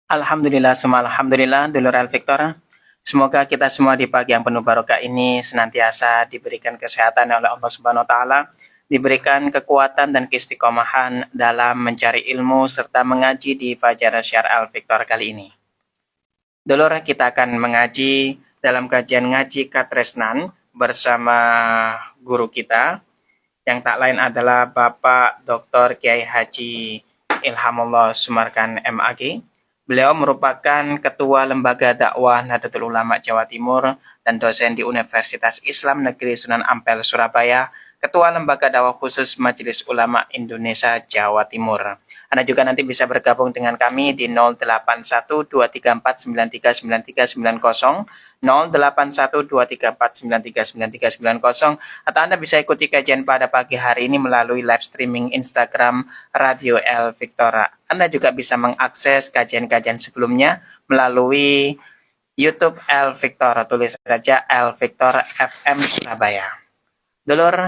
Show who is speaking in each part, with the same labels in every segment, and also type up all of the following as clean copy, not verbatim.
Speaker 1: Alhamdulillah, semua alhamdulillah, dulur Al-Victor. Semoga kita semua di pagi yang penuh barokah ini senantiasa diberikan kesehatan oleh Allah Subhanahu wa taala, diberikan kekuatan dan keistiqomahan dalam mencari ilmu serta mengaji di Fajar Syar Al-Victor kali ini. Dulur, kita akan mengaji dalam kajian ngaji Katresnan bersama guru kita yang tak lain adalah Bapak Dr. Kiai Haji Ilhamullah Sumarkan MAG. Beliau merupakan Ketua Lembaga Dakwah Nahdlatul Ulama Jawa Timur dan dosen di Universitas Islam Negeri Sunan Ampel, Surabaya, Ketua Lembaga Dakwah Khusus Majelis Ulama Indonesia Jawa Timur. Anda juga nanti bisa bergabung dengan kami di 081234939390, 081234939390, atau Anda bisa ikuti kajian pada pagi hari ini melalui live streaming Instagram Radio El Victora. Anda juga bisa mengakses kajian-kajian sebelumnya melalui YouTube El Victor, tulis saja El Victor FM Surabaya. Dulur,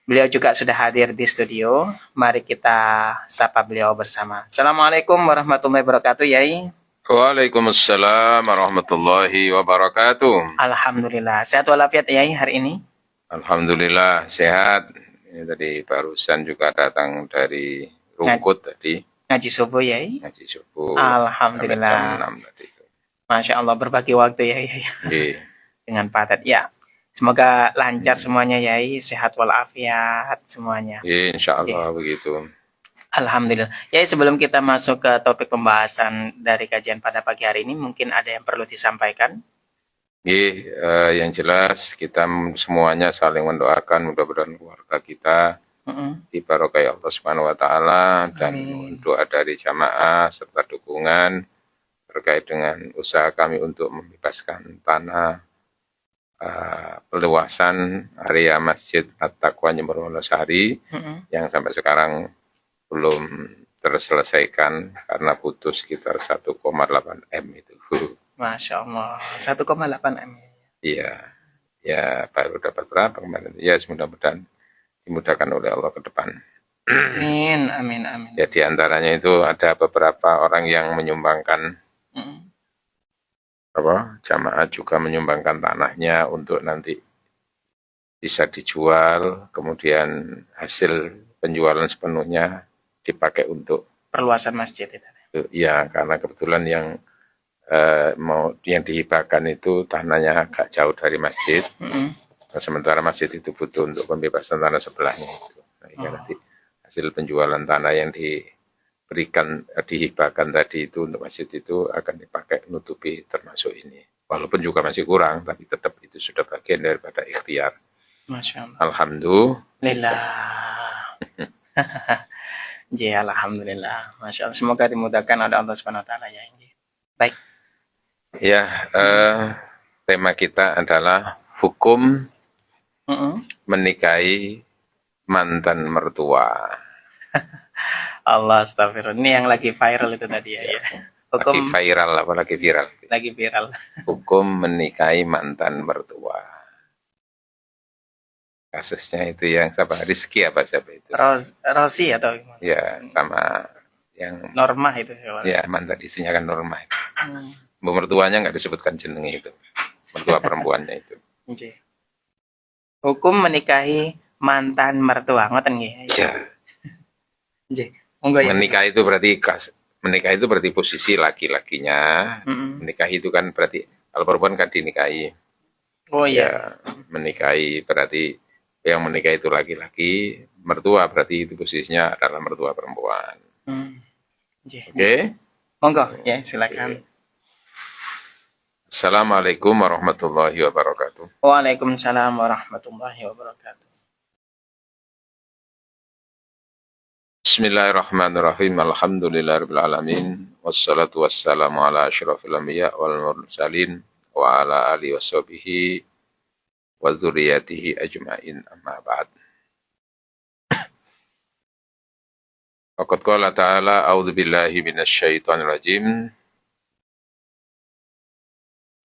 Speaker 1: beliau juga sudah hadir di studio. Mari kita sapa beliau bersama. Assalamualaikum warahmatullahi wabarakatuh, Yai.
Speaker 2: Waalaikumsalam warahmatullahi wabarakatuh.
Speaker 1: Alhamdulillah. Sehat walafiat, Yai, hari ini?
Speaker 2: Alhamdulillah sehat. Ini tadi barusan juga datang dari Rungkut tadi.
Speaker 1: Ngaji subuh, Yai?
Speaker 2: Ngaji subuh.
Speaker 1: Alhamdulillah.
Speaker 2: Jam 6 tadi.
Speaker 1: Masya Allah, berbagi waktu, Yai. Dengan padat, ya. Semoga lancar semuanya, Yai. Sehat walafiat semuanya.
Speaker 2: Insya Allah begitu.
Speaker 1: Alhamdulillah. Yai, sebelum kita masuk ke topik pembahasan dari kajian pada pagi hari ini, mungkin ada yang perlu disampaikan?
Speaker 2: Yang jelas kita semuanya saling mendoakan mudah-mudahan keluarga kita dibarokai Allah Subhanahu wa taala, dan doa dari jamaah serta dukungan terkait dengan usaha kami untuk membebaskan tanah peluasan area Masjid At-Taqwa Jember Wonosari yang sampai sekarang belum terselesaikan karena butuh sekitar 1,8 M itu.
Speaker 1: Masya Allah, 1,8 M.
Speaker 2: Iya, ya baru dapat berapa kemarin? Ya, mudah-mudahan dimudahkan oleh Allah ke depan.
Speaker 1: Amin, amin, amin.
Speaker 2: Ya, di antaranya itu ada beberapa orang yang menyumbangkan jamaah juga menyumbangkan tanahnya untuk nanti bisa dijual, kemudian hasil penjualan sepenuhnya dipakai untuk
Speaker 1: perluasan masjid itu.
Speaker 2: Ya, karena kebetulan yang dihibahkan itu tanahnya agak jauh dari masjid. Sementara masjid itu butuh untuk pembebasan tanah sebelahnya itu. Nah, nanti hasil penjualan tanah yang dihibahkan tadi itu untuk masjid itu akan dipakai menutupi termasuk ini. Walaupun juga masih kurang, tapi tetap itu sudah bagian daripada ikhtiar.
Speaker 1: Masya Allah.
Speaker 2: Alhamdulillah.
Speaker 1: Ya, alhamdulillah. Masya Allah. Semoga dimudahkan oleh Allah Subhanahu wa taala, ya. Baik.
Speaker 2: Ya, tema kita adalah hukum menikahi mantan mertua.
Speaker 1: Allah, astagfirullah. Ini yang lagi viral itu tadi, ya.
Speaker 2: Hukum lagi viral, apalagi viral.
Speaker 1: Lagi viral.
Speaker 2: Hukum menikahi mantan mertua. Kasusnya itu yang siapa? Rizky apa siapa itu?
Speaker 1: Rosi atau gimana?
Speaker 2: Ya, sama yang
Speaker 1: Norma itu.
Speaker 2: Ya, mantan istrinya kan Norma itu. Mertuanya nggak disebutkan jenenge itu. Mertua perempuannya itu.
Speaker 1: Hukum menikahi mantan mertua, ngoten nggih?
Speaker 2: Iya. Menikah itu berarti posisi laki-lakinya. Menikahi itu kan berarti kalau perempuan kan dinikahi.
Speaker 1: Oh iya.
Speaker 2: Ya, menikahi berarti yang menikah itu laki-laki, mertua berarti itu posisinya adalah mertua perempuan. Oke?
Speaker 1: Monggo, ya, silakan.
Speaker 2: Assalamualaikum warahmatullahi wabarakatuh.
Speaker 1: Waalaikumsalam warahmatullahi wabarakatuh.
Speaker 2: Bismillahirrahmanirrahim. Alhamdulillahirabbil alamin. Wassalatu wassalamu ala asyrofil anbiya wal mursalin wa ala alihi washabihi wa dzurriyyatihi ajmain, amma ba'd. Faqad qala ta'ala a'udzu billahi minasyaitonir rajim.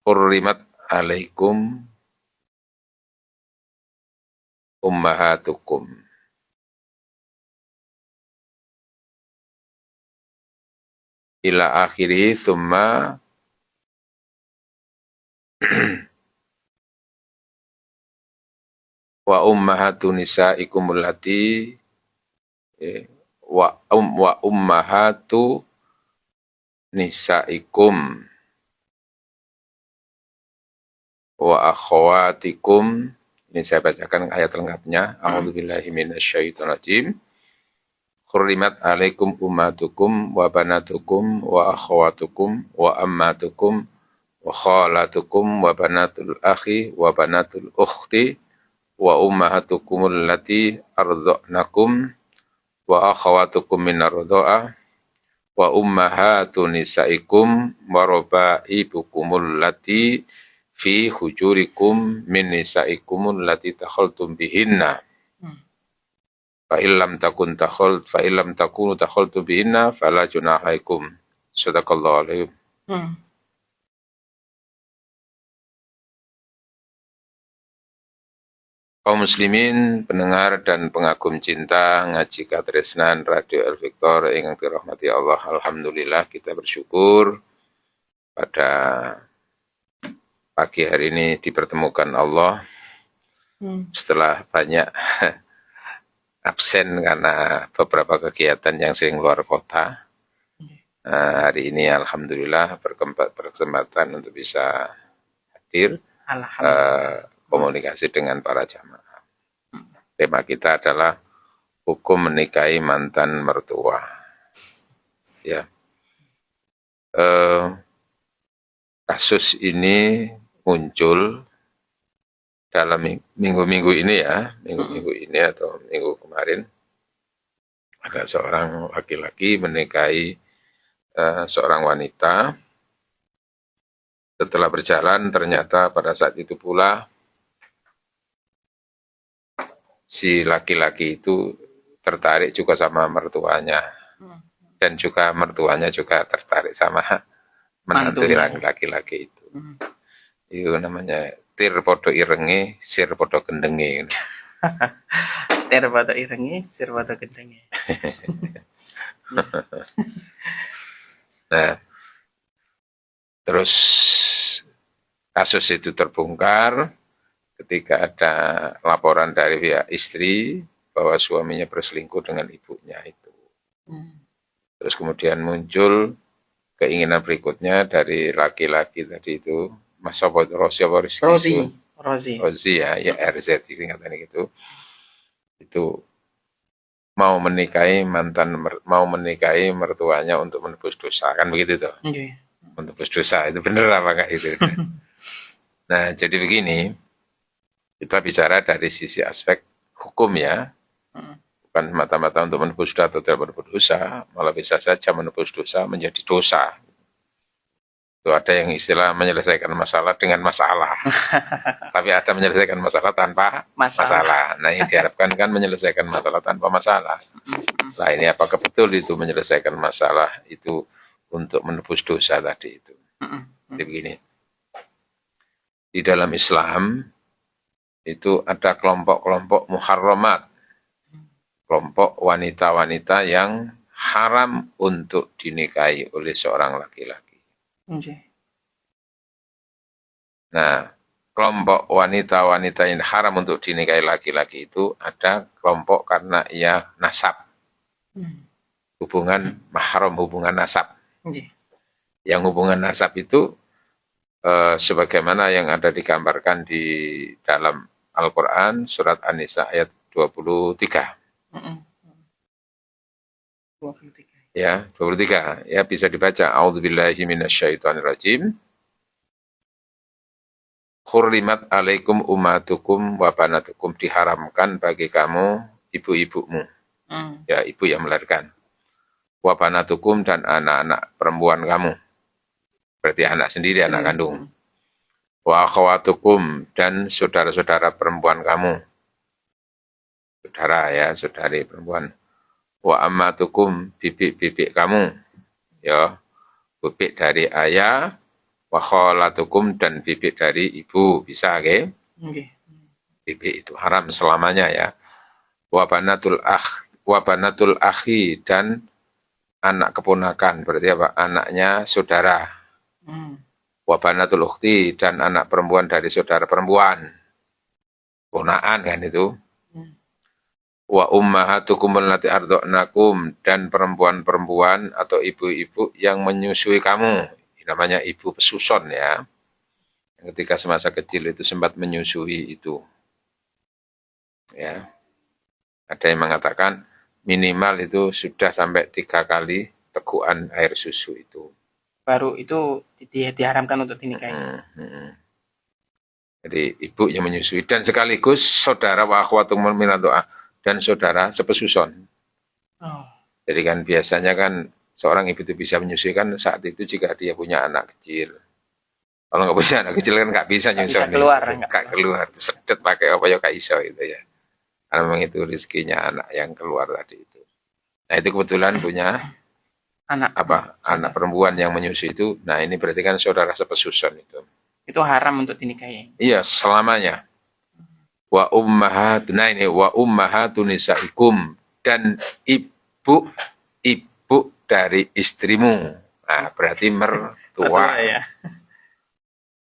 Speaker 2: Hurrimat 'alaikum ummahatukum ila akhiri thumma wa ummahatu nisaikum allati wa ummahatu nisaikum wa akhawatikum. Ini saya bacakan ayat lengkapnya. A'udzubillahi minasyaitonirrajim. Hurrimat alaikum ummatukum wa banatukum wa akhawatukum wa ammatukum wa khalatukum wa banatul akhi wa banatul ukhti wa ummahatukum allati ardhanakum wa akhawatukum minar radha'ah wa ummahatu nisaikum wa rabaibukum allati fi hujurikum min nisaikum allati takhaltum bihinna fa illam takunu takhaltum bihinna fala junaha alaikum. Shadaqallahu alaihi. Kaum muslimin, pendengar dan pengagum cinta ngaji katresnan Radio El Victor ingkang dirahmati Allah. Alhamdulillah kita bersyukur pada pagi hari ini dipertemukan Allah setelah banyak absen karena beberapa kegiatan yang sering luar kota. Hari ini alhamdulillah berkesempatan untuk bisa hadir. Komunikasi dengan para jamaah. Tema kita adalah hukum menikahi mantan mertua. Ya, kasus ini muncul dalam minggu-minggu ini ya, minggu-minggu ini atau minggu kemarin ada seorang laki-laki menikahi seorang wanita. Setelah berjalan ternyata pada saat itu pula si laki-laki itu tertarik juga sama mertuanya dan juga mertuanya juga tertarik sama menantu laki-laki itu. Itu namanya tir podo irenge, sir podo gendenge.
Speaker 1: Tir podo irenge, sir podo gendenge.
Speaker 2: Nah, terus kasus itu terbongkar ketika ada laporan dari pihak istri bahwa suaminya berselingkuh dengan ibunya itu. Terus kemudian muncul keinginan berikutnya dari laki-laki tadi itu, Mas Rozi ya RZ singkatan gitu. Itu mau menikahi mertuanya untuk menebus dosa, kan begitu tuh. Menebus dosa itu benar apa enggak itu? Nah, jadi begini, kita bicara dari sisi aspek hukum ya, bukan mata-mata untuk menebus dosa atau tidak menebus dosa, malah bisa saja menebus dosa menjadi dosa. Itu ada yang istilah menyelesaikan masalah dengan masalah, tapi ada menyelesaikan masalah tanpa masalah. Nah, yang diharapkan kan menyelesaikan masalah tanpa masalah. Nah, ini apakah betul itu menyelesaikan masalah itu untuk menebus dosa tadi itu? Jadi begini, di dalam Islam itu ada kelompok-kelompok muharramat, kelompok wanita-wanita yang haram untuk dinikahi oleh seorang laki-laki. Nah, kelompok wanita-wanita yang haram untuk dinikahi laki-laki itu ada kelompok karena ia nasab, hubungan mahram, hubungan nasab. Yang hubungan nasab itu sebagaimana yang ada digambarkan di dalam Al-Quran surat An-Nisa ayat 23. Ya, 23. Ya, bisa dibaca. A'udzubillahi minasyaitonirrajim. Hurrimat alaikum ummatukum wa banatukum, diharamkan bagi kamu ibu-ibumu. Ya, ibu yang melahirkan. Wa banatukum, dan anak-anak perempuan kamu. Berarti anak sendiri, anak kandung. Wa akhawatukum, dan saudara-saudara perempuan kamu. Saudara ya, saudari perempuan. Wa ammatukum, bibik-bibik kamu. Ya, bibik dari ayah. Wa khalatukum, dan bibik dari ibu. Bisa, oke? Bibik itu haram selamanya ya. Wa banatul akhi, dan anak keponakan, berarti apa? Anaknya saudara.
Speaker 1: Hmm.
Speaker 2: Wa banatul ukhti, dan anak perempuan dari saudara perempuan. Ponaan kan itu.
Speaker 1: Hmm.
Speaker 2: Wa ummahatukum allati arda'nakum, dan perempuan-perempuan atau ibu-ibu yang menyusui kamu. Namanya ibu pesuson ya. Ketika semasa kecil itu sempat menyusui itu. Ya. Ada yang mengatakan minimal itu sudah sampai 3 kali tegukan air susu itu.
Speaker 1: Baru itu diharamkan untuk dinikahi.
Speaker 2: Jadi ibu yang menyusui dan sekaligus saudara wa akhwatum minad doa, dan saudara sepesuson.
Speaker 1: Oh.
Speaker 2: Jadi kan biasanya kan seorang ibu itu bisa menyusui kan saat itu jika dia punya anak kecil. Kalau nggak punya anak kecil kan nggak bisa nyusul.
Speaker 1: Bisa keluar,
Speaker 2: nggak keluar. Sedet pakai apa ya iso itu ya. Karena memang itu rezekinya anak yang keluar tadi itu. Nah itu kebetulan punya
Speaker 1: anak
Speaker 2: anak perempuan yang menyusui itu. Nah ini berarti kan saudara sepesuson itu.
Speaker 1: Itu haram untuk dinikahi.
Speaker 2: Iya selamanya. Wa ummahat, nah ini wa ummahatun nisaikum, dan ibu dari istrimu. Nah berarti mertua. Ya.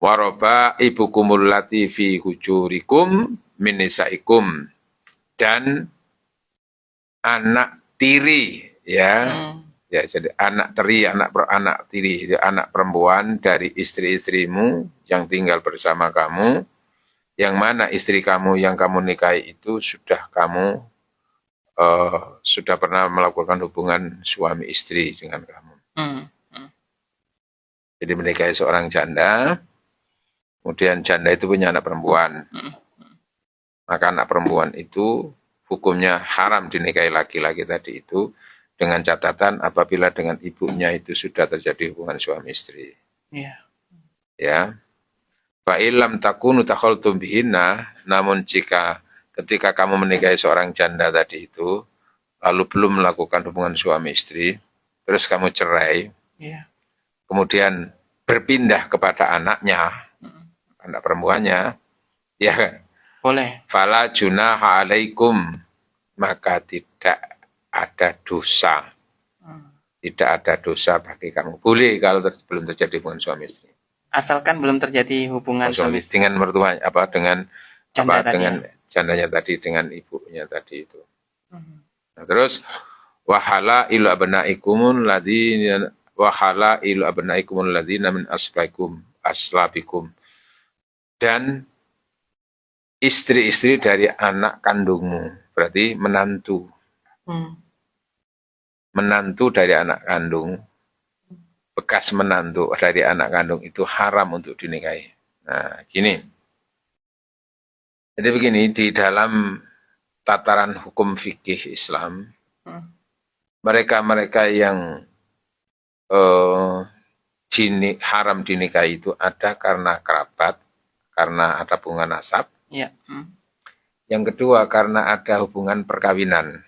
Speaker 2: Waroba ibukumul lati fi hujurikum min nisaikum, dan anak tiri ya. Ya, jadi anak tiri, anak perempuan dari istri-istrimu yang tinggal bersama kamu, yang mana istri kamu yang kamu nikahi itu sudah pernah melakukan hubungan suami istri dengan kamu. Jadi menikahi seorang janda, kemudian janda itu punya anak perempuan. Maka anak perempuan itu hukumnya haram dinikahi laki-laki tadi itu, dengan catatan apabila dengan ibunya itu sudah terjadi hubungan suami istri.
Speaker 1: Iya.
Speaker 2: Ya. Fa illam takunu takhaltum bihinna, namun jika ketika kamu menikahi seorang janda tadi itu lalu belum melakukan hubungan suami istri, terus kamu cerai.
Speaker 1: Iya.
Speaker 2: Kemudian berpindah kepada anaknya, anak perempuannya, ya kan?
Speaker 1: Boleh.
Speaker 2: Fala junaha alaikum, maka tidak ada dosa. Tidak ada dosa bagi kamu. Boleh kalau belum terjadi hubungan suami istri.
Speaker 1: Asalkan belum terjadi hubungan suami istri.
Speaker 2: Dengan mertua, dengan
Speaker 1: dengan
Speaker 2: jandanya tadi, dengan ibunya tadi itu. Nah, terus wahala ilu abnaikumul ladzina min aslabikum, dan istri-istri dari anak kandungmu, berarti menantu. Menantu dari anak kandung, bekas menantu dari anak kandung itu haram untuk dinikahi. Nah, gini. Jadi begini, di dalam tataran hukum fikih Islam, mereka-mereka yang haram dinikahi itu ada karena kerabat, karena ada hubungan nasab.
Speaker 1: Ya.
Speaker 2: Yang kedua karena ada hubungan perkawinan,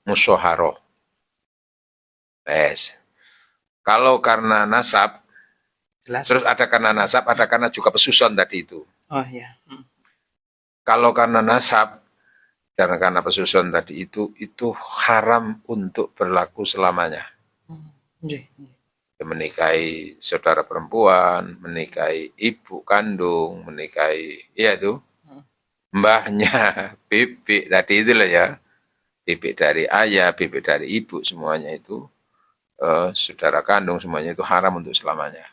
Speaker 2: musyawarah. Yes. Kalau karena nasab, jelas. Terus ada karena nasab, ada karena juga pesuson tadi itu.
Speaker 1: Oh iya.
Speaker 2: Kalau karena nasab dan karena pesuson tadi itu haram untuk berlaku selamanya. Menikahi saudara perempuan, menikahi ibu kandung, menikahi, iya itu, mbahnya, bibik tadi itulah ya, bibik dari ayah, bibik dari ibu, semuanya itu. Saudara kandung semuanya itu haram untuk selamanya.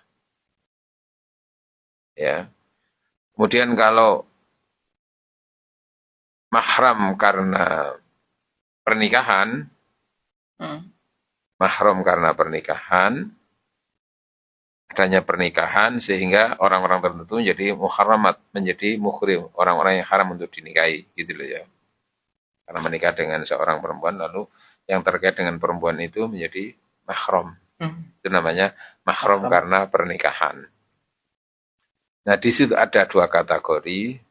Speaker 2: Ya. Kemudian kalau mahram karena pernikahan, adanya pernikahan sehingga orang-orang tertentu menjadi muharramat, menjadi muhrim, orang-orang yang haram untuk dinikahi, gitu loh ya. Karena menikah dengan seorang perempuan, lalu yang terkait dengan perempuan itu menjadi mahram. Itu namanya mahram karena pernikahan. Nah, di situ ada 2 kategori.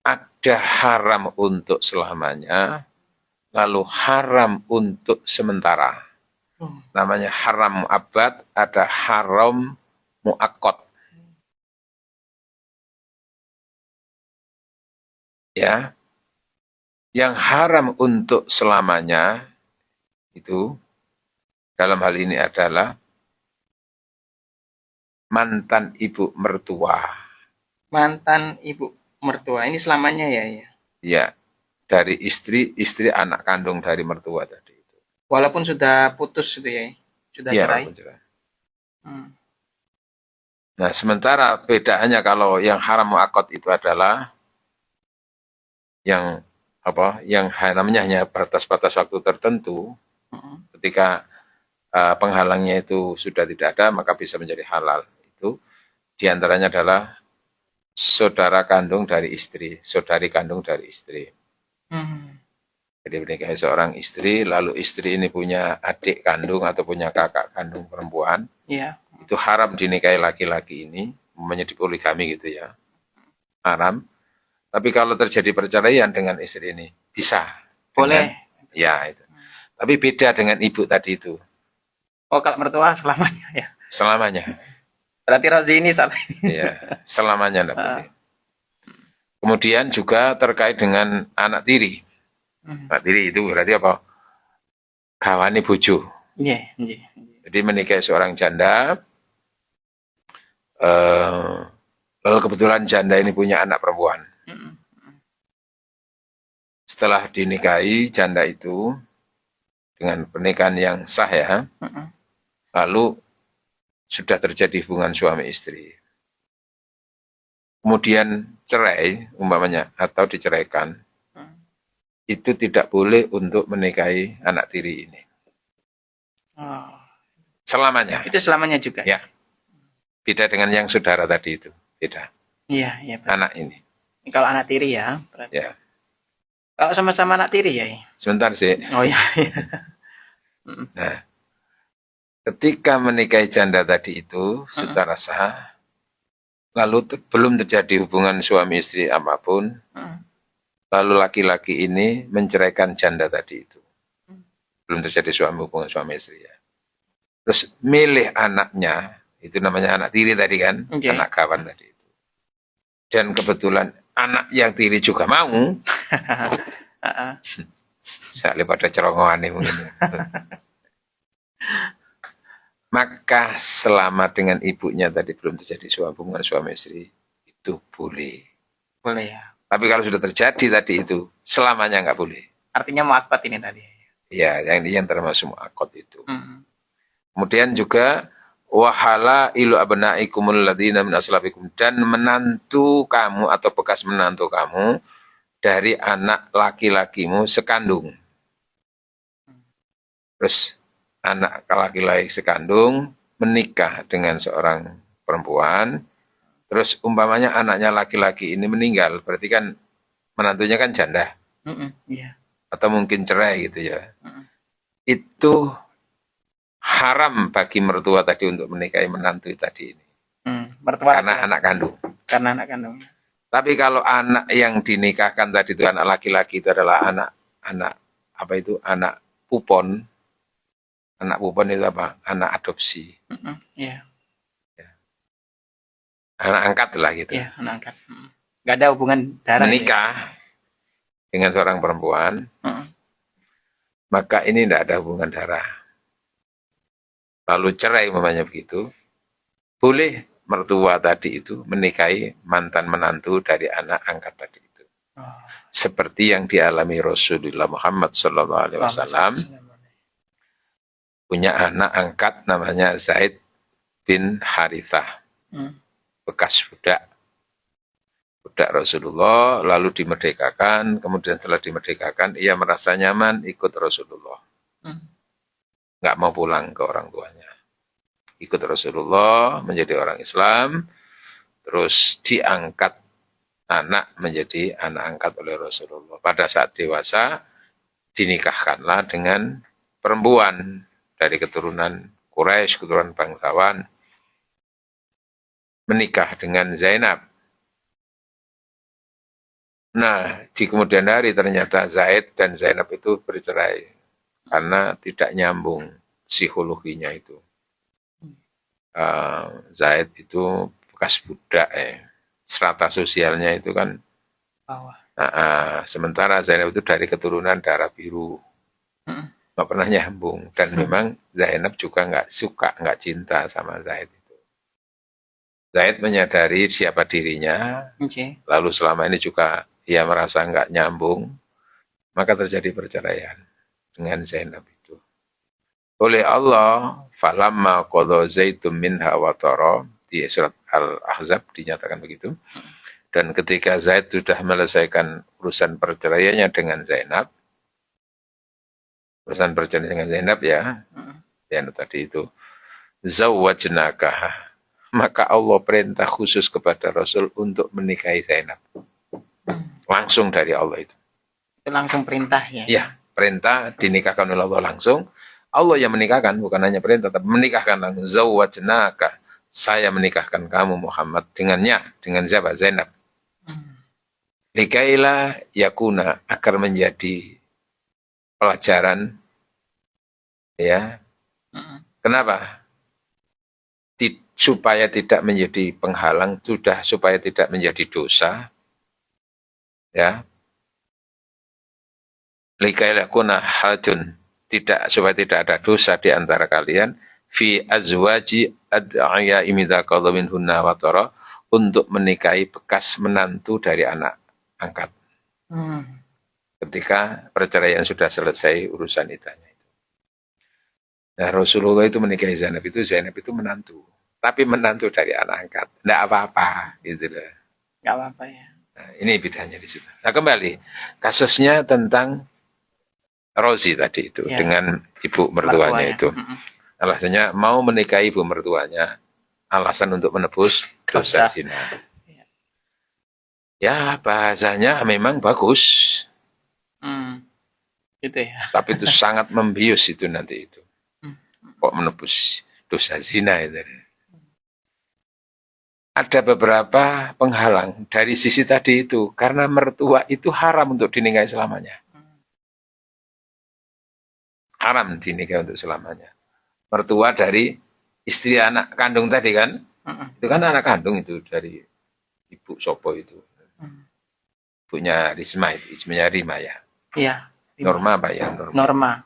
Speaker 2: Ada haram untuk selamanya, lalu haram untuk sementara. Namanya haram mu'abbad, ada haram mu'akkad. Ya. Yang haram untuk selamanya itu dalam hal ini adalah mantan ibu mertua.
Speaker 1: Mantan ibu mertua. Ini selamanya ya?
Speaker 2: Ya, dari istri anak kandung dari mertua tadi itu.
Speaker 1: Walaupun sudah putus itu ya? Sudah
Speaker 2: Ya,
Speaker 1: cerai?
Speaker 2: walaupun cerai.
Speaker 1: Hmm.
Speaker 2: Nah, sementara bedaannya kalau yang haram mu'aqqad itu adalah yang yang namanya hanya batas-batas waktu tertentu. Ketika penghalangnya itu sudah tidak ada, maka bisa menjadi halal. Itu diantaranya adalah saudara kandung dari istri, saudari kandung dari istri. Jadi menikahi seorang istri, lalu istri ini punya adik kandung atau punya kakak kandung perempuan, itu haram dinikahi laki-laki ini, menjadi poligami gitu ya, haram. Tapi kalau terjadi perceraian dengan istri ini, bisa.
Speaker 1: Boleh.
Speaker 2: Ya, itu. Tapi beda dengan ibu tadi itu.
Speaker 1: Oh, kalau mertua selamanya ya?
Speaker 2: Selamanya.
Speaker 1: Berarti Rozi ini salah.
Speaker 2: Ya, selamanya enggak boleh. Kemudian juga terkait dengan anak tiri. Anak tiri itu berarti apa? Gawani bojo.
Speaker 1: Iya.
Speaker 2: Jadi menikahi seorang janda, lalu kebetulan janda ini punya anak perempuan. Setelah dinikahi janda itu dengan pernikahan yang sah ya, lalu sudah terjadi hubungan suami istri. Kemudian cerai umpamanya atau diceraikan, itu tidak boleh untuk menikahi anak tiri ini. Selamanya.
Speaker 1: Itu selamanya juga?
Speaker 2: Ya. Beda dengan yang saudara tadi itu. Beda.
Speaker 1: Iya.
Speaker 2: Anak ini.
Speaker 1: Kalau anak tiri ya? Berarti.
Speaker 2: Ya.
Speaker 1: Kalau sama-sama anak tiri ya?
Speaker 2: Sebentar sih.
Speaker 1: Oh iya.
Speaker 2: Nah, ketika menikahi janda tadi itu secara sah, lalu belum terjadi hubungan suami istri apapun, lalu laki-laki ini menceraikan janda tadi itu. Belum terjadi hubungan suami istri ya. Terus milih anaknya, itu namanya anak tiri tadi kan, anak kawan tadi itu. Dan kebetulan anak yang tiri juga mau, saya pada cerongohan nih mungkin. Maka selama dengan ibunya tadi belum terjadi hubungan suami istri, itu boleh.
Speaker 1: Boleh ya.
Speaker 2: Tapi kalau sudah terjadi tadi itu, selamanya nggak boleh.
Speaker 1: Artinya mu'aqqad ini tadi.
Speaker 2: Ya, yang termasuk mu'aqqad itu. Kemudian juga wahala ilu abnaikumul ladzina min aslabikum, dan menantu kamu atau bekas menantu kamu dari anak laki-lakimu sekandung. Terus anak laki-laki sekandung menikah dengan seorang perempuan, terus umpamanya anaknya laki-laki ini meninggal, berarti kan menantunya kan janda. Atau mungkin cerai gitu ya. Itu haram bagi mertua tadi untuk menikahi menantu tadi ini.
Speaker 1: Mertua
Speaker 2: karena anak kandung.
Speaker 1: Karena anak kandung.
Speaker 2: Tapi kalau anak yang dinikahkan tadi itu anak laki-laki itu adalah anak anak pupon. Anak pupon itu apa? Anak adopsi.
Speaker 1: Iya.
Speaker 2: Anak angkat lah gitu.
Speaker 1: Iya, anak angkat. Gak ada hubungan darah.
Speaker 2: Menikah dengan seorang perempuan, maka ini tidak ada hubungan darah. Lalu cerai umpamanya begitu, boleh mertua tadi itu menikahi mantan menantu dari anak angkat tadi itu. Seperti yang dialami Rasulullah Muhammad SAW, punya anak angkat namanya Zaid bin Harithah, bekas budak Rasulullah, lalu dimerdekakan. Kemudian setelah dimerdekakan, ia merasa nyaman ikut Rasulullah, nggak mau pulang ke orang tuanya, ikut Rasulullah menjadi orang Islam, terus diangkat anak menjadi anak angkat oleh Rasulullah. Pada saat dewasa dinikahkanlah dengan perempuan dari keturunan Quraisy, keturunan bangsawan, menikah dengan Zainab. Nah, di kemudian hari ternyata Zaid dan Zainab itu bercerai karena tidak nyambung psikologinya itu. Zaid itu bekas budak strata sosialnya itu kan bawah. Sementara Zainab itu dari keturunan darah biru. nggak pernah nyambung. Dan memang Zainab juga nggak suka, nggak cinta sama Zaid itu. Zaid menyadari siapa dirinya, lalu selama ini juga ia merasa nggak nyambung, maka terjadi perceraian dengan Zainab itu. Oleh Allah, falamma qadha Zaidun minha watara, di surat Al-Ahzab dinyatakan begitu. Dan ketika Zaid sudah menyelesaikan urusan perceraiannya dengan Zainab, urusan perceraian dengan Zainab ya, Zainab tadi itu, zawwajnakaha, maka Allah perintah khusus kepada Rasul untuk menikahi Zainab. Langsung dari Allah itu.
Speaker 1: Itu langsung perintah ya?
Speaker 2: Ya, perintah dinikahkan oleh Allah langsung. Allah yang menikahkan, bukan hanya perintah, tapi menikahkan langsung. Zawwajnaka, saya menikahkan kamu Muhammad dengannya. Dengan siapa? Zainab. Likaila yakuna, agar menjadi pelajaran. Ya. Kenapa? Supaya tidak menjadi penghalang, supaya tidak menjadi dosa. Ya. Likaila yakuna haljun, supaya tidak ada dosa di antara kalian, fi azwaji ad'aya imidha qadha minhunna watara, untuk menikahi bekas menantu dari anak angkat. Ketika perceraian sudah selesai urusan idahnya itu. Nah, Rasulullah itu menikahi Zainab itu menantu. Tapi menantu dari anak angkat. Tidak apa-apa gitu loh.
Speaker 1: Nggak apa-apa ya.
Speaker 2: Nah, ini bedanya di situ. Nah, kembali kasusnya tentang Rozi tadi itu ya, dengan ibu mertuanya itu. Alasannya mau menikahi ibu mertuanya, alasan untuk menebus dosa zina. Ya, bahasanya memang bagus.
Speaker 1: Gitu ya.
Speaker 2: Tapi itu sangat membius itu nanti itu. Kok menebus dosa zina itu. Ada beberapa penghalang dari sisi tadi itu. Karena mertua itu haram untuk dinikahi selamanya. Haram dinikahi untuk selamanya. Mertua dari istri anak kandung tadi kan. Itu kan anak kandung itu dari ibu Sopo itu. Ibunya Risma itu. Ibunya Rima ya.
Speaker 1: Iya.
Speaker 2: Norma apa ya?
Speaker 1: Norma.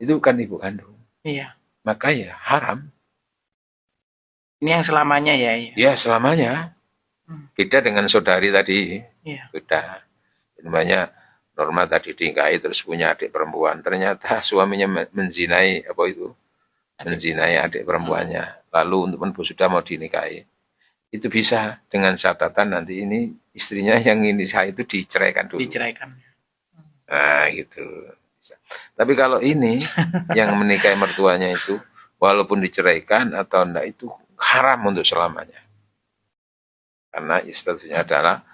Speaker 2: Itu kan ibu kandung.
Speaker 1: Iya.
Speaker 2: Maka ya haram.
Speaker 1: Ini yang selamanya ya?
Speaker 2: Ya selamanya. Beda dengan saudari tadi.
Speaker 1: Iya.
Speaker 2: Beda. Namanya Norma tadi dinikahi terus punya adik perempuan. Ternyata suaminya menzinai apa itu? Menzinai adik perempuannya. Lalu untuk menebus sudah mau dinikahi. Itu bisa dengan catatan nanti ini istrinya yang ini saya itu diceraikan dulu.
Speaker 1: Diceraikan.
Speaker 2: Nah gitu. Bisa. Tapi kalau ini yang menikahi mertuanya itu walaupun diceraikan atau enggak itu haram untuk selamanya. Karena statusnya adalah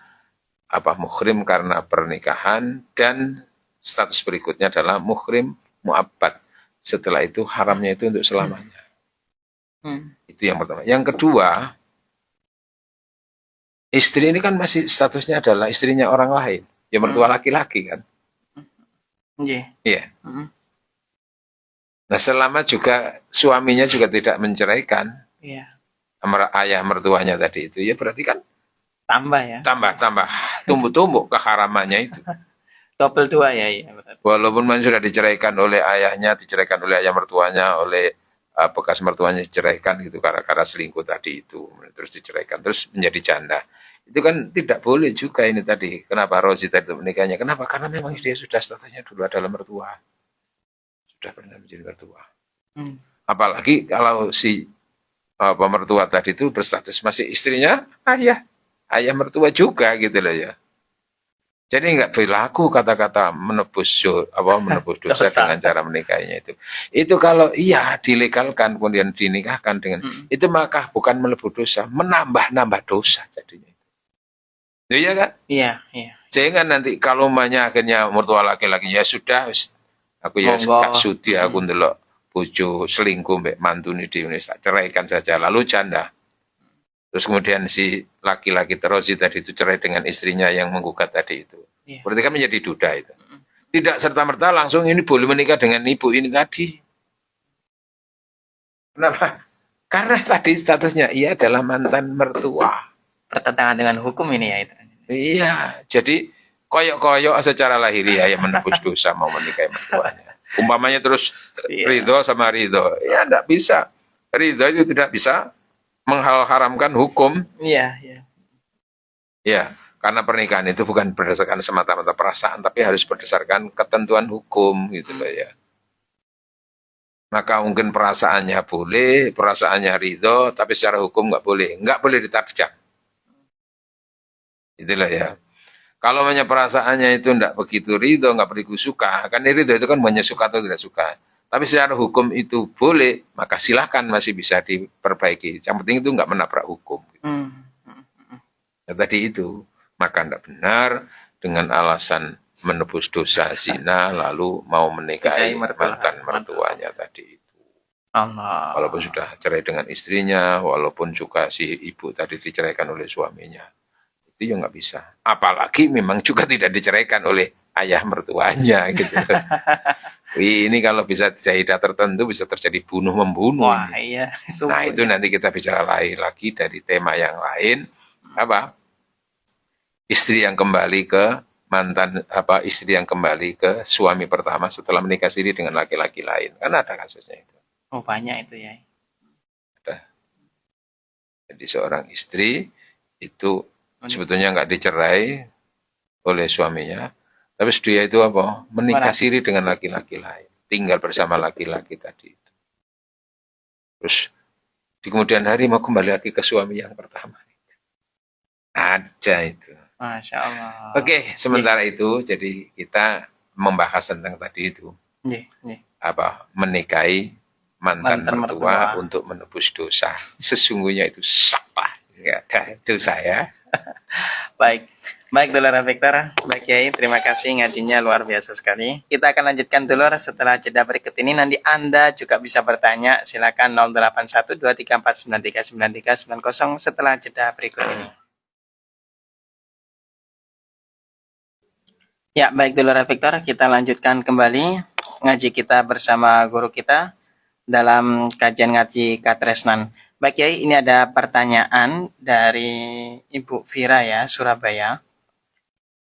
Speaker 2: muhrim karena pernikahan, dan status berikutnya adalah muhrim mu'abbad. Setelah itu haramnya itu untuk selamanya. Itu yang pertama. Yang kedua, istri ini kan masih statusnya adalah istrinya orang lain. Ya mertua laki-laki kan. Iya. Nah selama juga suaminya juga tidak menceraikan, ayah mertuanya tadi itu, ya berarti kan tambah tumbuh keharamannya itu.
Speaker 1: Double dua ya.
Speaker 2: Walaupun sudah diceraikan oleh ayahnya, diceraikan oleh ayah mertuanya, oleh bekas mertuanya diceraikan gitu karena selingkuh tadi itu, terus diceraikan, terus menjadi janda. Itu kan tidak boleh juga ini tadi. Kenapa Rozi tadi menikahnya? Kenapa? Karena memang dia sudah statusnya dulu adalah mertua. Sudah pernah menjadi mertua. Apalagi kalau si mertua tadi itu berstatus masih istrinya ayah mertua juga gitu loh ya. Jadi nggak berlaku kata-kata menebus dosa dengan cara menikahinya itu. Itu kalau dilegalkan kemudian dinikahkan dengan itu, maka bukan melebur dosa, menambah dosa jadinya. Iya kan?
Speaker 1: Iya.
Speaker 2: Jangan nanti kalau akhirnya mertua laki-laki ya sudah, aku ya gak sudi aku ndelok bojo selingkuh mbek mantune dhewe tak ceraikan saja lalu janda. Terus kemudian si laki-laki Rozi tadi itu cerai dengan istrinya yang menggugat tadi itu. Berarti kan menjadi duda itu. Tidak serta-merta langsung ini boleh menikah dengan ibu ini tadi. Kenapa? Karena tadi statusnya ia adalah mantan mertua.
Speaker 1: Pertentangan dengan hukum ini ya itu.
Speaker 2: Iya, jadi koyok-koyok secara lahiriah yang menebus dosa mau menikahi mertuanya. Umpamanya terus ridho sama ridho, ya tidak bisa. Ridho itu tidak bisa mengharamkan hukum.
Speaker 1: Iya, iya.
Speaker 2: Ya, karena pernikahan itu bukan berdasarkan semata-mata perasaan, tapi harus berdasarkan ketentuan hukum gitu loh ya. Maka mungkin perasaannya boleh, perasaannya ridho, tapi secara hukum nggak boleh ditarjam. Itulah ya. Kalau perasaannya itu tidak begitu ridho, nggak begitu suka, kan ridho itu kan banyak suka atau tidak suka. Tapi secara hukum itu boleh, maka silahkan masih bisa diperbaiki. Yang penting itu nggak menabrak hukum. Ya, tadi itu, maka tidak benar dengan alasan menebus dosa zina lalu mau menikahi mantan mertuanya tadi itu.
Speaker 1: Allah.
Speaker 2: Walaupun sudah cerai dengan istrinya, walaupun juga si ibu tadi diceraikan oleh suaminya. Itu ya nggak bisa. Apalagi memang juga tidak diceraikan oleh ayah mertuanya gitu. Wih, ini kalau bisa tidak tertentu bisa terjadi bunuh-membunuh.
Speaker 1: Wah, iya.
Speaker 2: Nah, itu nanti kita bicara lagi dari tema yang lain. Apa? Istri yang kembali ke mantan, istri yang kembali ke suami pertama setelah menikah siri dengan laki-laki lain. Kan ada kasusnya itu.
Speaker 1: Oh, banyak itu ya.
Speaker 2: Ada. Jadi seorang istri itu sebetulnya nggak dicerai oleh suaminya, tapi dia itu apa? Menikah siri dengan laki-laki lain, tinggal bersama laki-laki tadi itu. Terus di kemudian hari mau kembali lagi ke suami yang pertama. Ada itu.
Speaker 1: Masya Allah.
Speaker 2: Oke, sementara itu jadi kita membahas tentang tadi itu. Menikahi mantan mertua untuk menebus dosa. Sesungguhnya itu salah. Nggak ada dosa ya.
Speaker 1: Baik Dulur Victor, baik Kiai, terima kasih ngajinya luar biasa sekali. Kita akan lanjutkan Dulur setelah jeda berikut ini. Nanti Anda juga bisa bertanya, silakan 081234939390 setelah jeda berikut ini. Ya, baik Dulur Victor, kita lanjutkan kembali ngaji kita bersama guru kita dalam kajian ngaji Katresnan. Baik Kiai, ini ada pertanyaan dari Ibu Vira ya, Surabaya.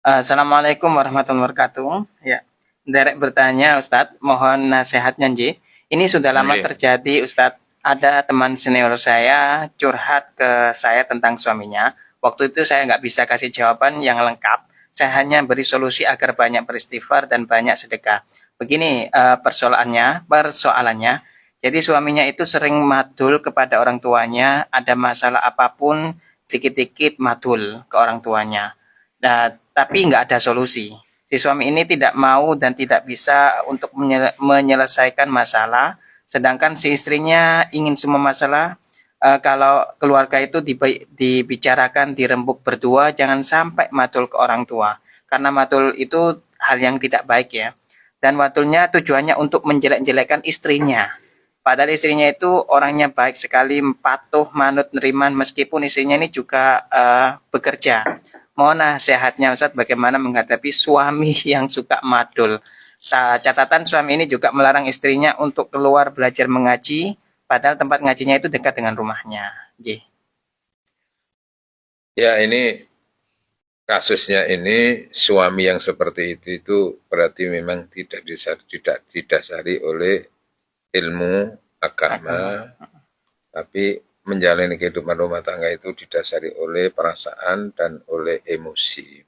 Speaker 1: Assalamualaikum warahmatullahi wabarakatuh. Ya, Derek bertanya Ustadz, mohon nasihatnya Nji. Ini sudah lama terjadi Ustadz. Ada teman senior saya curhat ke saya tentang suaminya. Waktu itu saya nggak bisa kasih jawaban yang lengkap. Saya hanya beri solusi agar banyak beristighfar dan banyak sedekah. Begini persoalannya. Jadi suaminya itu sering madul kepada orang tuanya, ada masalah apapun, sedikit-sedikit madul ke orang tuanya. Nah, tapi nggak ada solusi. Si suami ini tidak mau dan tidak bisa untuk menyelesaikan masalah, sedangkan si istrinya ingin semua masalah, kalau keluarga itu dibicarakan, dirembuk berdua, jangan sampai madul ke orang tua. Karena madul itu hal yang tidak baik ya. Dan madulnya tujuannya untuk menjelek-jelekan istrinya. Padahal istrinya itu orangnya baik sekali, patuh, manut, neriman, meskipun istrinya ini juga bekerja. Mohon nasihatnya Ustadz bagaimana menghadapi suami yang suka madul. Catatan suami ini juga melarang istrinya untuk keluar belajar mengaji, padahal tempat ngajinya itu dekat dengan rumahnya.
Speaker 2: Ya, ini kasusnya ini suami yang seperti itu berarti memang tidak didasari oleh ilmu agama, tapi menjalani kehidupan rumah tangga itu didasari oleh perasaan dan oleh emosi.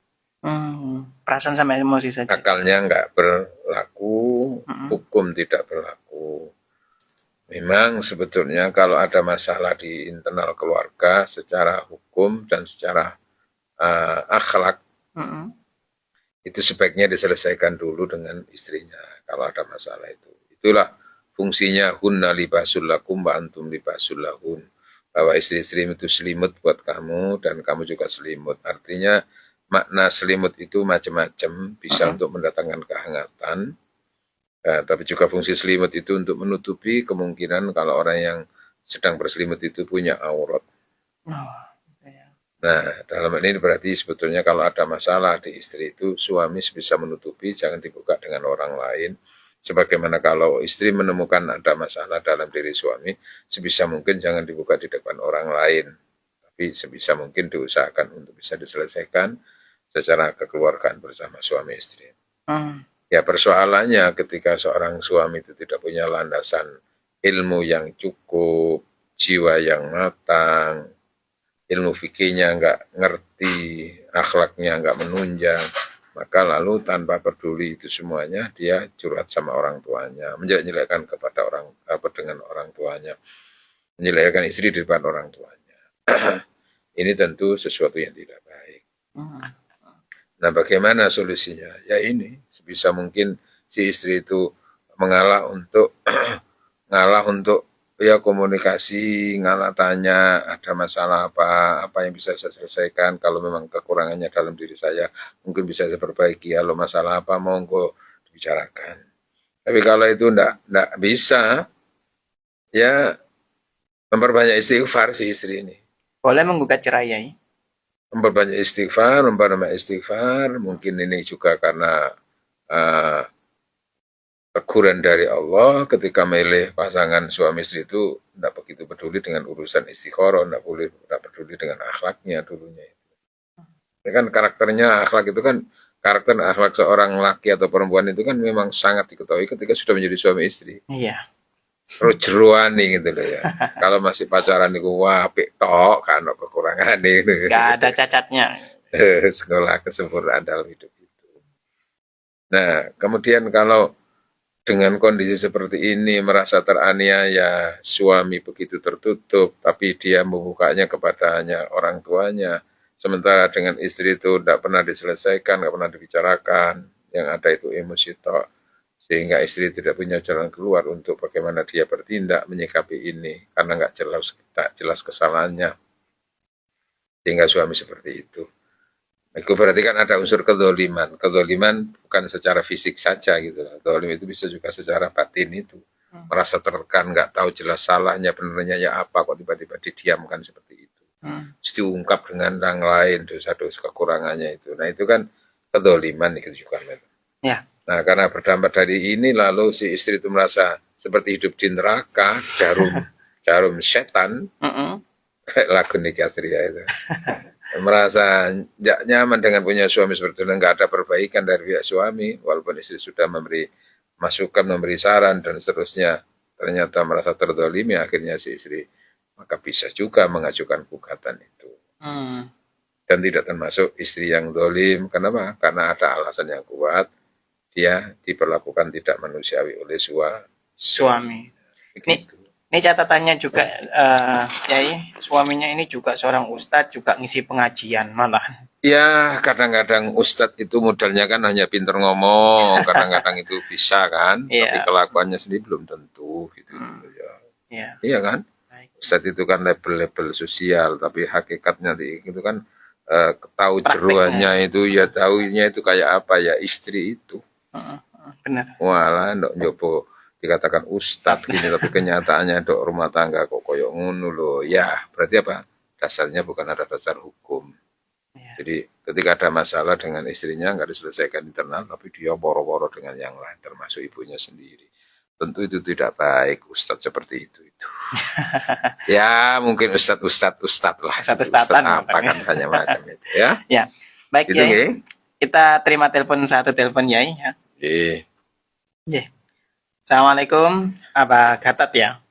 Speaker 1: Perasaan sama emosi saja.
Speaker 2: Akalnya nggak berlaku, hukum tidak berlaku. Memang sebetulnya kalau ada masalah di internal keluarga secara hukum dan secara akhlak, itu sebaiknya diselesaikan dulu dengan istrinya kalau ada masalah itu. Itulah fungsinya hunna libasul lakum wa antum libasul lahun. Bahwa istri-istri itu selimut buat kamu dan kamu juga selimut. Artinya makna selimut itu macam-macam, bisa untuk mendatangkan kehangatan, tapi juga fungsi selimut itu untuk menutupi kemungkinan kalau orang yang sedang berselimut itu punya aurat. Nah, dalam hal ini berarti sebetulnya kalau ada masalah di istri itu, suami bisa menutupi, jangan dibuka dengan orang lain. Sebagaimana kalau istri menemukan ada masalah dalam diri suami, sebisa mungkin jangan dibuka di depan orang lain. Tapi sebisa mungkin diusahakan untuk bisa diselesaikan secara kekeluargaan bersama suami istri.
Speaker 1: Hmm.
Speaker 2: Ya persoalannya ketika seorang suami itu tidak punya landasan ilmu yang cukup, jiwa yang matang, ilmu fikihnya nggak ngerti, akhlaknya nggak menunjang, maka lalu tanpa peduli itu semuanya dia curhat sama orang tuanya, menjelek-jelekkan kepada dengan orang tuanya, menjelekkan istri di depan orang tuanya. Ini tentu sesuatu yang tidak baik. Nah, bagaimana solusinya? Ya ini, sebisa mungkin si istri itu mengalah untuk ya komunikasi, ngalah tanya, ada masalah apa yang bisa saya selesaikan, kalau memang kekurangannya dalam diri saya, mungkin bisa saya perbaiki, kalau masalah apa, monggo dibicarakan. Tapi kalau itu enggak bisa, ya memperbanyak istighfar si istri ini.
Speaker 1: Boleh menggugat cerai, Yai?
Speaker 2: Memperbanyak istighfar, mungkin ini juga karena teguran dari Allah ketika milih pasangan suami istri itu tidak begitu peduli dengan urusan istikharah, tidak peduli dengan akhlaknya dulunya. Ini kan karakternya, akhlak itu kan, karakter akhlak seorang laki atau perempuan itu kan memang sangat diketahui ketika sudah menjadi suami istri.
Speaker 1: Iya.
Speaker 2: Terus jeruani gitu loh ya. Kalau masih pacaran itu wah apik tok kan kekurangan ini.
Speaker 1: Gak ada cacatnya.
Speaker 2: Sekolah kesempurnaan dalam hidup itu. Nah, kemudian kalau dengan kondisi seperti ini merasa teraniaya, suami begitu tertutup, tapi dia membukanya kepadanya orang tuanya, sementara dengan istri itu tidak pernah diselesaikan, tidak pernah dibicarakan, yang ada itu emosi tok. Sehingga istri tidak punya jalan keluar untuk bagaimana dia bertindak menyikapi ini karena nggak jelas kesalahannya, sehingga suami seperti itu. Itu berarti kan ada unsur kedoliman bukan secara fisik saja gitu. Dolim itu bisa juga secara batin itu, merasa tertekan, nggak tahu jelas salahnya, benernya ya apa, kok tiba-tiba didiamkan seperti itu, diungkap dengan orang lain dosa-dosa kekurangannya itu. Nah itu kan kedoliman itu juga.
Speaker 1: Ya.
Speaker 2: Nah, karena berdampak dari ini, lalu si istri itu merasa seperti hidup di neraka, jarum setan, kayak lagu Nicky Astria itu. Merasa tidak nyaman dengan punya suami seperti itu, nggak ada perbaikan dari pihak suami, walaupun istri sudah memberi masukan, memberi saran, dan seterusnya, ternyata merasa terdolimi, akhirnya si istri, maka bisa juga mengajukan gugatan itu. Dan tidak termasuk istri yang dolim, kenapa? Karena ada alasan yang kuat, dia diperlakukan tidak manusiawi oleh suami.
Speaker 1: Ini catatannya juga, Yai, suaminya ini juga seorang ustadz, juga ngisi pengajian malah.
Speaker 2: Ya, kadang-kadang ustadz itu modalnya kan hanya pinter ngomong, kadang-kadang itu bisa kan, tapi kelakuannya sendiri belum tentu gitu. Iya kan? Ustadz itu kan label-label sosial, tapi hakikatnya itu kan tahu jeruannya itu, ya tahunya itu kayak apa ya, istri itu.
Speaker 1: Benar.
Speaker 2: Walah, ndok nyoba dikatakan ustadz gini, tapi kenyataannya ndok rumah tangga kok koyok ngono loh. Ya, berarti apa? Dasarnya bukan ada dasar hukum. Ya. Jadi ketika ada masalah dengan istrinya nggak diselesaikan internal, tapi dia boro-boro dengan yang lain, termasuk ibunya sendiri. Tentu itu tidak baik, ustadz seperti itu. Ya, mungkin ustadz lah. Ustadz apa kan hanya macam itu ya.
Speaker 1: Ya, baik ya. Kita terima satu telepon Yai ya. Iya. Assalamualaikum, Abah Gatot ya.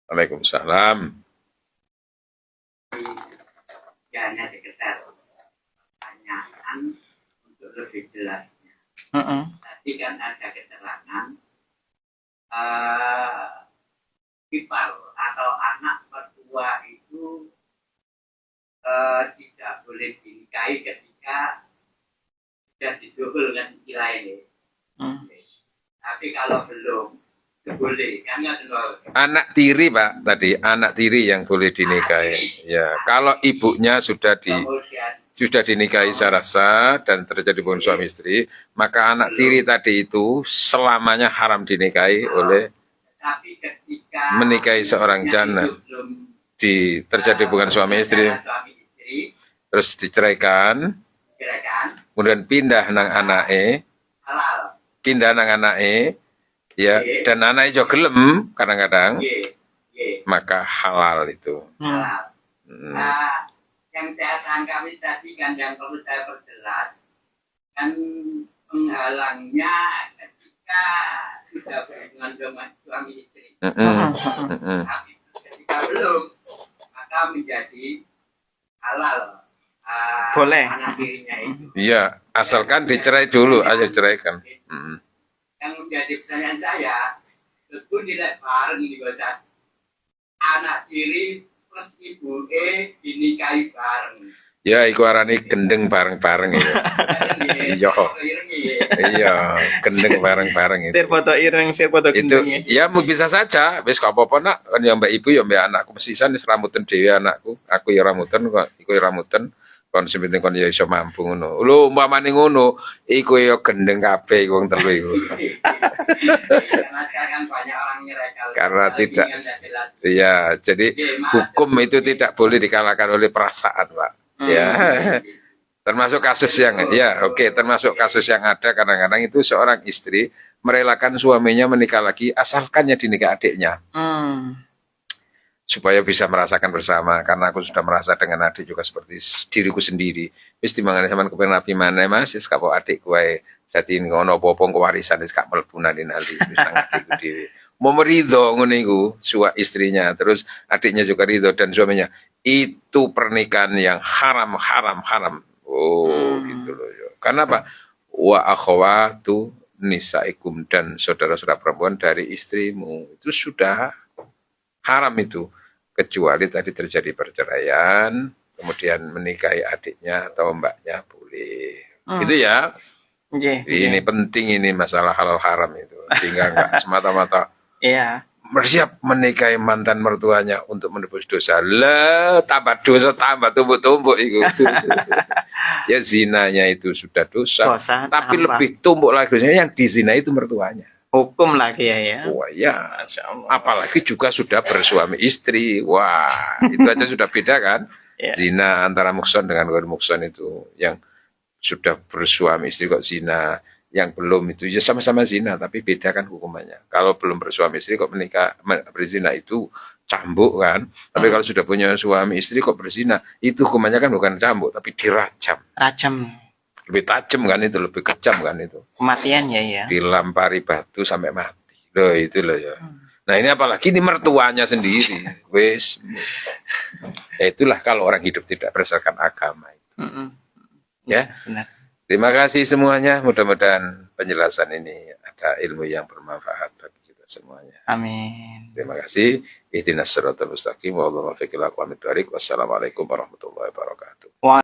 Speaker 2: Waalaikumsalam.
Speaker 3: Ya, hanya sekedar pertanyaan untuk lebih jelasnya. Tadi kan ada keterangan ipar atau anak mertua itu tidak boleh dinikahi ketika sudah didukul kan istilah ini. Tapi kalau belum, boleh kan ya.
Speaker 2: Anak tiri Pak tadi, anak tiri yang boleh dinikahi. Ya, kalau ibunya sudah dinikahi secara sah dan terjadi hubungan suami istri, maka anak tiri tadi itu selamanya haram dinikahi oleh menikahi seorang janda. Terjadi hubungan suami istri, terus diceraikan, kemudian pindah nang anake, ya, dan anake jo gelem kadang-kadang, maka halal itu.
Speaker 3: Halal. Nah, yang saya tangkap tadi kan yang perlu saya perjelas kan penghalangnya ketika sudah berhubungan dengan suami istri. Tapi ketika belum, maka menjadi halal.
Speaker 1: Boleh.
Speaker 3: Anak dirinya itu.
Speaker 2: Iya, asalkan dicerai dulu, aja ceraikan.
Speaker 3: Yang menjadi pertanyaan saya, itu tidak bareng di kota. Anak tiri plus ibu dinikahi bareng.
Speaker 2: Ya, iku arane gendeng bareng-bareng ya. Iya. Iya, gendeng bareng-bareng itu.
Speaker 1: Sir foto ireng, sir foto
Speaker 2: Itu
Speaker 1: gendengnya.
Speaker 2: ya bisa saja, wis gak apa-apa nak, kan ya mbak ibu ya mbak anakku mesisan wis ramuten dhewe anakku. Aku ya ramuten kok, iku ya ramuten. Kon sepenting kon ya iso mampu ngono. Lho umpamane ngono, iku ya gendeng kabeh wong telu iku. Karena tidak, ya jadi hukum itu tidak boleh dikalahkan oleh perasaan, Pak. Ya, termasuk kasus yang, ya oke, termasuk kasus yang ada kadang-kadang itu seorang istri merelakan suaminya menikah lagi asalkannya dinikah adiknya. Supaya bisa merasakan bersama, karena aku sudah merasa dengan adik juga seperti diriku sendiri. Wis timbangan sampean kepen nabi mana Mas, wis kapo adikku wae. Jadi ngono apa-apa kewarisan wis gak mlebu nanti wis nang adikku dhewe. Mau merido ngono iku istrinya, terus adiknya juga ridho dan suaminya. Itu pernikahan yang haram. Oh, gitu loh. Karena apa? Wa akhawatu nisaikum, dan saudara-saudara perempuan dari istrimu. Itu sudah haram itu. Kecuali tadi terjadi perceraian, kemudian menikahi adiknya atau mbaknya boleh. Gitu ya. Ini penting, ini masalah halal haram itu. Sehingga enggak semata-mata bersiap menikahi mantan mertuanya untuk menebus dosa. Lah, tambah dosa, tambah tumbuk-tumbuk itu. Ya zinanya itu sudah dosa tapi tambah. Lebih tumbuk lagi dosanya yang dizina itu mertuanya.
Speaker 1: Hukum lagi ya.
Speaker 2: Wah ya, apalagi juga sudah bersuami istri. Wah, itu aja sudah beda kan? Zina antara mukson dengan ghair mukson itu, yang sudah bersuami istri kok zina, yang belum itu ya sama-sama zina tapi beda kan hukumannya. Kalau belum bersuami istri kok menikah berzina itu cambuk kan. Tapi kalau sudah punya suami istri kok berzina, itu hukumannya kan bukan cambuk tapi dirajam.
Speaker 1: Rajam.
Speaker 2: Lebih tajam kan itu, lebih kejam kan itu.
Speaker 1: Kematian ya.
Speaker 2: Dilampari batu sampai mati. Loh itu loh ya. Nah ini apalagi ini mertuanya sendiri. Wes. Ya itulah kalau orang hidup tidak berdasarkan agama itu. Ya. Benar. Terima kasih semuanya. Mudah-mudahan penjelasan ini ada ilmu yang bermanfaat bagi kita semuanya.
Speaker 1: Amin.
Speaker 2: Terima kasih. Ihdinas siratal mustaqim. Wassalamualaikum warahmatullahi wabarakatuh.